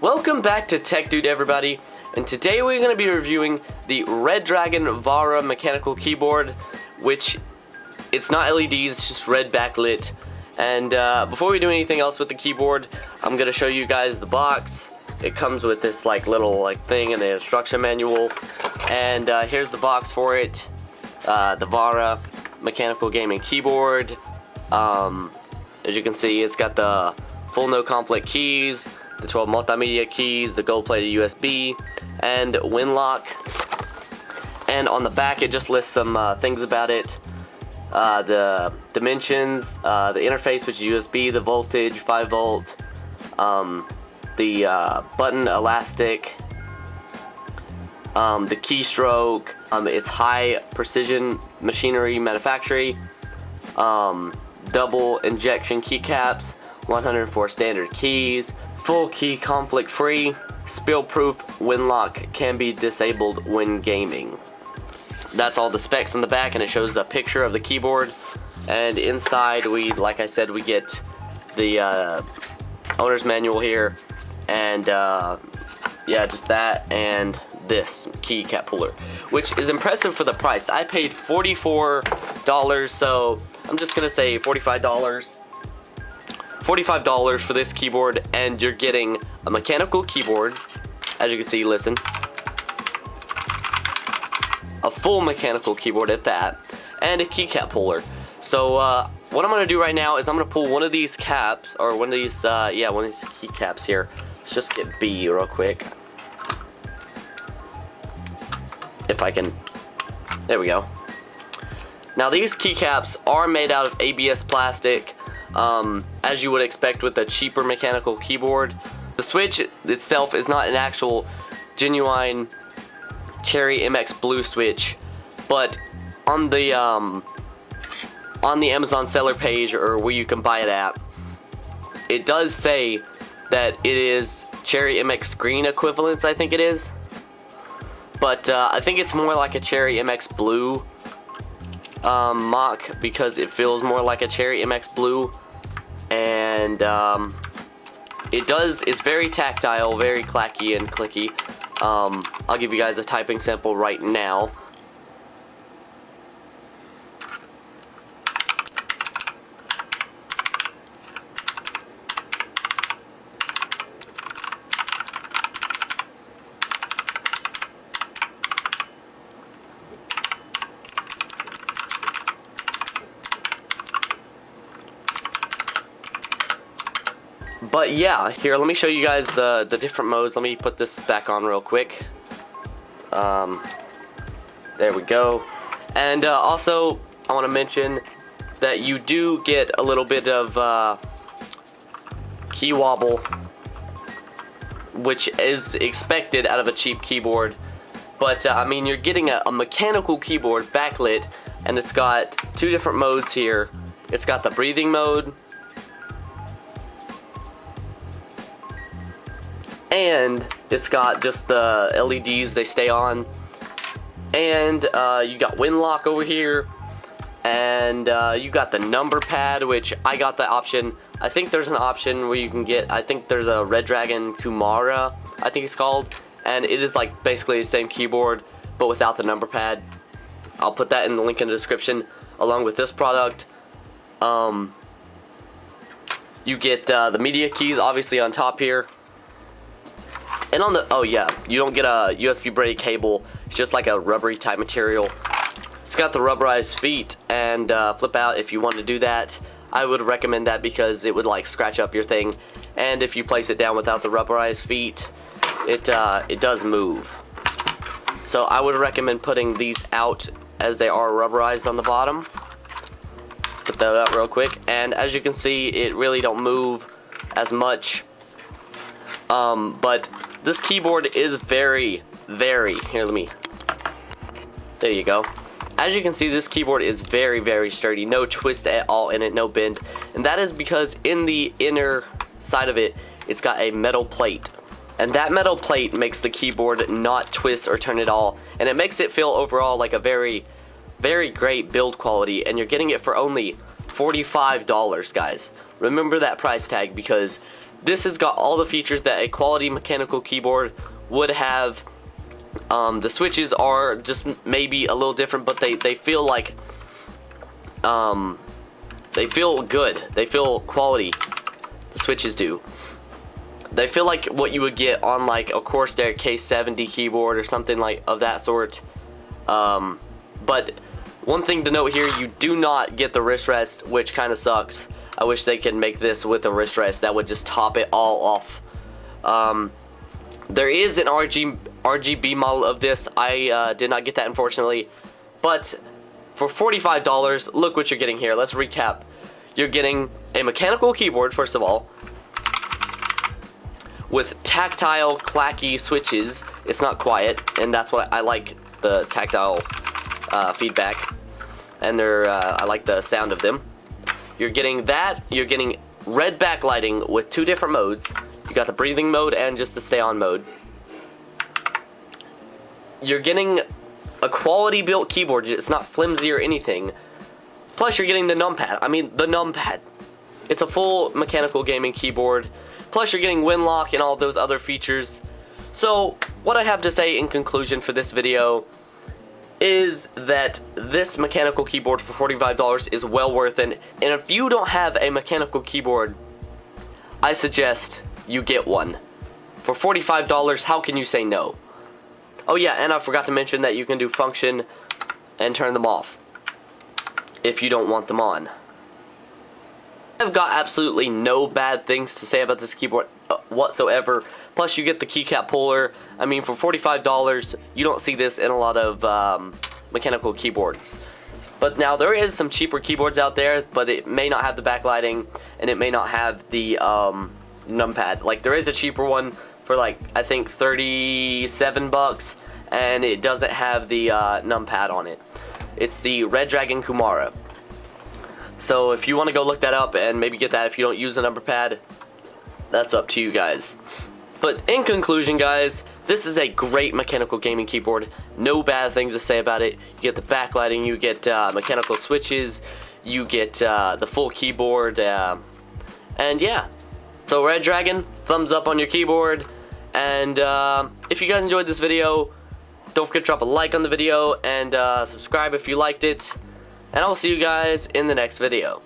Welcome back to TechDude, everybody, and today we're going to be reviewing the Redragon VARA mechanical keyboard, which it's not LEDs, it's just red backlit. And before we do anything else with the keyboard, I'm going to show you guys the box. It comes with this little thing in the instruction manual, and here's the box for it. The VARA mechanical gaming keyboard. As you can see, it's got the full no conflict keys, the 12 multimedia keys, the gold plated USB, and Winlock. And on the back it just lists some things about it. The dimensions, the interface, which is USB, the voltage, 5 volt, the button elastic, the keystroke, it's high precision machinery manufacturing, double injection keycaps, 104 standard keys, full key conflict free, spill proof, Winlock can be disabled when gaming. That's all the specs on the back, and it shows a picture of the keyboard. And inside, like I said, we get the owner's manual here, and yeah, just that, and this keycap puller, which is impressive for the price. I paid $44, so I'm just gonna say $45 for this keyboard, and you're getting a mechanical keyboard, as you can see, listen, a full mechanical keyboard at that, and a keycap puller. So what I'm gonna do right now is I'm gonna pull one of these caps, or one of these keycaps here. Let's just get B real quick, if I can. There we go. Now these keycaps are made out of ABS plastic, as you would expect with a cheaper mechanical keyboard. The switch itself is not an actual genuine Cherry MX Blue switch, but on the Amazon seller page, or where you can buy it at, it does say that it is Cherry MX Green equivalents, I think it is. But I think it's more like a Cherry MX Blue mock, because it feels more like a Cherry MX Blue. And it's very tactile, very clacky and clicky. I'll give you guys a typing sample right now. But yeah, here, let me show you guys the different modes. Let me put this back on real quick. There we go. And also, I want to mention that you do get a little bit of key wobble, which is expected out of a cheap keyboard. But I mean, you're getting a mechanical keyboard backlit, and it's got two different modes here. It's got the breathing mode, and it's got just the LEDs, they stay on. And you got Winlock over here, and you got the number pad, which I got the option. I think there's an option where you can get, I think there's a Redragon K551 I think it's called, and it is like basically the same keyboard but without the number pad. I'll put that in the link in the description along with this product. You get the media keys obviously on top here. And on the, oh yeah, you don't get a USB braided cable. It's just like a rubbery type material. It's got the rubberized feet and flip out if you want to do that. I would recommend that because it would like scratch up your thing. And if you place it down without the rubberized feet, it does move. So I would recommend putting these out as they are rubberized on the bottom. Put that out real quick. And as you can see, it really don't move as much. But this keyboard is very, here, there you go. As you can see, this keyboard is very sturdy, no twist at all in it, no bend. And that is because in the inner side of it, it's got a metal plate. And that metal plate makes the keyboard not twist or turn at all. And it makes it feel overall like a very great build quality. And you're getting it for only $45, guys. Remember that price tag, because this has got all the features that a quality mechanical keyboard would have. The switches are just maybe a little different, but they feel like they feel good. They feel quality. The switches do. They feel like what you would get on like a Corsair K70 keyboard or something like of that sort. But one thing to note here, you do not get the wrist rest, which kind of sucks. I wish they could make this with a wrist rest. That would just top it all off. There is an RGB model of this. I did not get that, unfortunately. But for $45, look what you're getting here. Let's recap. You're getting a mechanical keyboard, first of all, with tactile, clacky switches. It's not quiet, and that's what I like, the tactile feedback. And I like the sound of them. You're getting that. You're getting red backlighting with 2 different modes. You got the breathing mode and just the stay on mode. You're getting a quality built keyboard. It's not flimsy or anything. Plus you're getting the numpad. I mean, the numpad. It's a full mechanical gaming keyboard. Plus you're getting Winlock and all those other features. So what I have to say in conclusion for this video is that this mechanical keyboard for $45 is well worth it. And if you don't have a mechanical keyboard, I suggest you get one. For $45, how can you say no? Oh yeah, and I forgot to mention that you can do function and turn them off if you don't want them on. I've got absolutely no bad things to say about this keyboard whatsoever. Plus you get the keycap puller. I mean, for $45, you don't see this in a lot of mechanical keyboards. But now there is some cheaper keyboards out there, but it may not have the backlighting and it may not have the numpad. Like there is a cheaper one for like I think 37 bucks, and it doesn't have the numpad on it. It's the Redragon K551 VARA. So if you want to go look that up and maybe get that if you don't use a number pad, that's up to you guys. But in conclusion, guys, this is a great mechanical gaming keyboard. No bad things to say about it. You get the backlighting, you get mechanical switches, you get the full keyboard, and yeah. So Redragon, thumbs up on your keyboard. And if you guys enjoyed this video, don't forget to drop a like on the video and subscribe if you liked it. And I will see you guys in the next video.